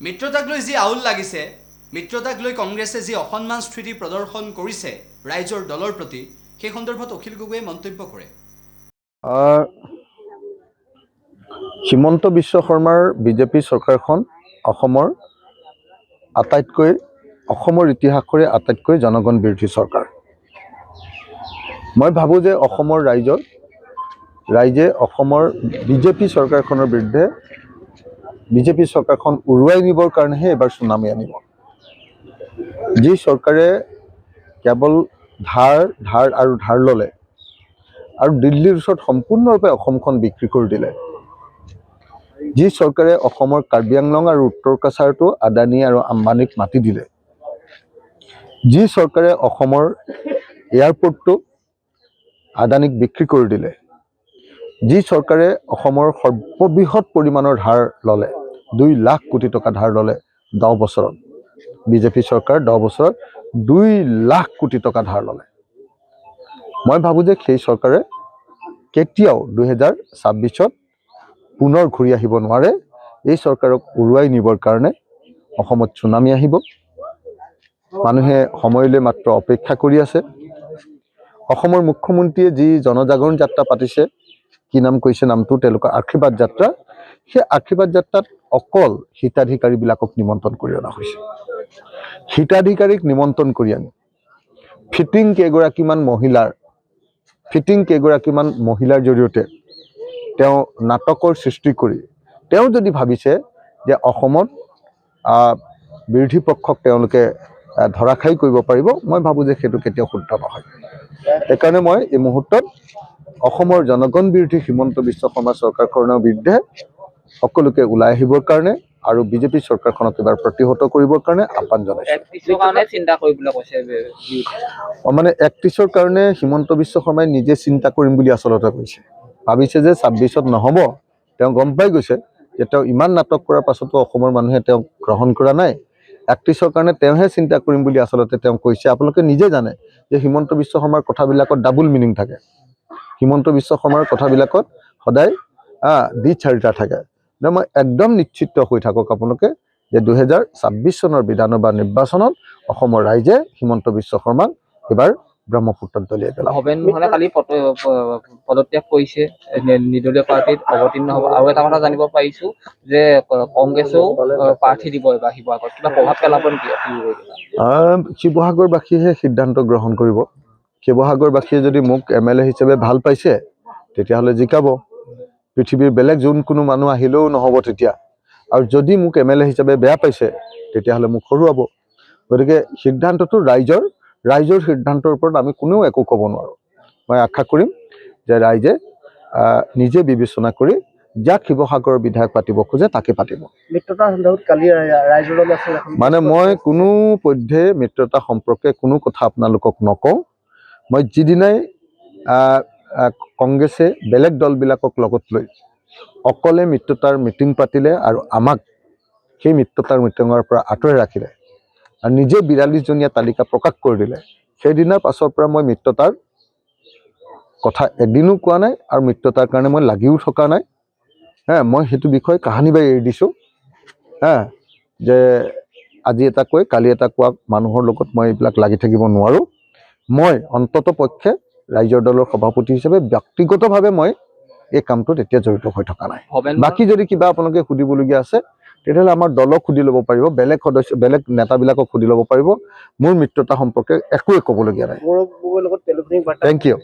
মিত্ৰতাক লৈ যি আউল লাগিছে, মিত্ৰতাক লৈ কংগ্ৰেছে যি অসন্মান স্থিতি প্ৰদৰ্শন কৰিছে ৰাইজৰ দলৰ প্ৰতি, সেই সন্দৰ্ভত অখিল গগৈয়ে মন্তব্য কৰে। হিমন্ত বিশ্ব শৰ্মাৰ বিজেপি চৰকাৰখন অসমৰ ইতিহাসৰে আটাইতকৈ জনগণ বিৰোধী চৰকাৰ। মই ভাবোঁ যে অসমৰ ৰাইজে অসমৰ বিজেপি চৰকাৰখনৰ বিৰুদ্ধে বিজেপি চৰকাৰখন উৰুৱাই নিবৰ কাৰণেহে এবাৰ চুনামি আনিব। যি চৰকাৰে কেৱল ধাৰ ল'লে আৰু দিল্লীৰ ওচৰত সম্পূৰ্ণৰূপে অসমখন বিক্ৰী কৰি দিলে, যি চৰকাৰে অসমৰ কাৰ্বি আংলং আৰু উত্তৰ কাছাৰটো আদানী আৰু আম্বানীক মাতি দিলে, যি চৰকাৰে অসমৰ এয়াৰপৰ্টটো আদানীক বিক্ৰী কৰি দিলে, যি চৰকাৰে অসমৰ সৰ্ববৃহৎ পৰিমাণৰ ধাৰ ল'লে, 2 লাখ কোটি টকা ধাৰ ল'লে 10 বছৰত, বিজেপি চৰকাৰ 10 বছৰত 2 লাখ কোটি টকা ধাৰ ল'লে। মই ভাবোঁ যে সেই চৰকাৰে কেতিয়াও 2026ত পুনৰ ঘূৰি আহিব নোৱাৰে। এই চৰকাৰক উৰুৱাই নিবৰ কাৰণে অসমত চুনামি আহিব। মানুহে সময়লৈ মাত্ৰ অপেক্ষা কৰি আছে। অসমৰ মুখ্যমন্ত্ৰীয়ে যি জনজাগৰণ যাত্ৰা পাতিছে, কি নাম কৈছে নামটো, তেওঁলোকৰ আশীৰ্বাদ যাত্ৰা, সেই আশীৰ্বাদ যাত্ৰাত অকল হিতাধিকাৰীবিলাকক নিমন্ত্ৰণ কৰি অনা হৈছে। হিতাধিকাৰীক নিমন্ত্ৰণ কৰি আনি ফিটিং কেইগৰাকীমান মহিলাৰ জৰিয়তে তেওঁ নাটকৰ সৃষ্টি কৰি তেওঁ যদি ভাবিছে যে অসমত বিৰোধী পক্ষক তেওঁলোকে ধৰাশায়ী কৰিব পাৰিব, মই ভাবোঁ যে সেইটো কেতিয়াও শুদ্ধ নহয়। সেইকাৰণে মই এই মুহূৰ্তত অসমৰ জনগণ বিৰোধী হিমন্ত বিশ্ব শৰ্মা চৰকাৰখনৰ বিৰুদ্ধে সকলোকে ওলাই আহিবৰ কাৰণে আৰু বিজেপি চৰকাৰখনক এবাৰ প্ৰতিহত কৰিবৰ কাৰণে আহ্বান জনাইছোঁ। 31ৰ কাৰণে হিমন্ত বিশ্ব শৰ্মাই নিজে চিন্তা কৰিম বুলি আচলতে কৈছে। ভাবিছে যে 26ত নহ'ব। তেওঁ গম পাই গৈছে যে তেওঁ ইমান নাটক কৰাৰ পাছতো অসমৰ মানুহে তেওঁক গ্ৰহণ কৰা নাই। 31ৰ কাৰণে তেওঁহে চিন্তা কৰিম বুলি আচলতে তেওঁ কৈছে। আপোনালোকে নিজে জানে যে হিমন্ত বিশ্ব শৰ্মাৰ কথাবিলাকত ডাবুল মিনিং থাকে। হিমন্ত বিশ্ব শৰ্মাৰ কথাবিলাকত সদায় দ্বি-চাৰিতা থাকে। মই একদম নিশ্চিত হৈ থাকক আপোনালোকে যে 2026 চনৰ বিধানসভা নিৰ্বাচনত অসমৰ ৰাইজে হিমন্ত বিশ্ব শৰ্মাক এবাৰ ব্ৰহ্মপুত্ৰত দলিয়াই পেলাব। ভৱেন মোহনে কালি পদত্যাগ কৰিছে, নিৰ্দলীয় প্ৰাৰ্থীত অৱতীৰ্ণ হ'ব। আৰু এটা কথা জানিব পাৰিছোঁ যে কংগ্ৰেছেও প্ৰাৰ্থী দিব এবাৰ শিৱসাগৰত, কিবা প্ৰভাৱ পেলাব নেকি? শিৱসাগৰবাসীহে সিদ্ধান্ত গ্ৰহণ কৰিব। শিৱসাগৰবাসীয়ে যদি মোক MLA হিচাপে ভাল পাইছে তেতিয়াহ'লে জিকাব। পৃথিৱীৰ বেলেগ যোন কোনো মানুহ আহিলেও নহ'ব তেতিয়া। আৰু যদি মোক MLA হিচাপে বেয়া পাইছে তেতিয়াহ'লে মোক হৰুৱাব। গতিকে সিদ্ধান্তটো ৰাইজৰ সিদ্ধান্তৰ ওপৰত আমি কোনেও একো ক'ব নোৱাৰোঁ। মই আশা কৰিম যে ৰাইজে নিজে বিবেচনা কৰি যাক শিৱসাগৰৰ বিধায়ক পাতিব খোজে তাকে পাতিব। মানে মই কোনো পধ্যে মিত্ৰতা সম্পৰ্কে কোনো কথা আপোনালোকক নকওঁ। মই যিদিনাই কংগ্ৰেছে বেলেগ দলবিলাকক লগত লৈ অকলে মিত্ৰতাৰ মিটিং পাতিলে আৰু আমাক সেই মিত্ৰতাৰ মিটিঙৰ পৰা আঁতৰাই ৰাখিলে আৰু নিজে 42জনীয়া তালিকা প্ৰকাশ কৰি দিলে, সেইদিনাৰ পাছৰ পৰা মই মিত্ৰতাৰ কথা এদিনো কোৱা নাই আৰু মিত্ৰতাৰ কাৰণে মই লাগিও থকা নাই। মই সেইটো বিষয়ে কাহানি বাই এৰি দিছোঁ। যে আজি এটা কৈ কালি এটা কোৱা মানুহৰ লগত মই এইবিলাক লাগি থাকিব নোৱাৰোঁ। মই অন্তত পক্ষে ৰাইজৰ দলৰ সভাপতি হিচাপে ব্যক্তিগতভাৱে মই এই কামটোত এতিয়া জড়িত হৈ থকা নাই। বাকী যদি কিবা আপোনালোকে সুধিবলগীয়া আছে তেতিয়াহ'লে আমাৰ দলক সুধি ল'ব পাৰিব, বেলেগ নেতাবিলাকক সুধি ল'ব পাৰিব। মোৰ মিত্ৰতা সম্পৰ্কে একোৱে ক'বলগীয়া নাই। Thank U.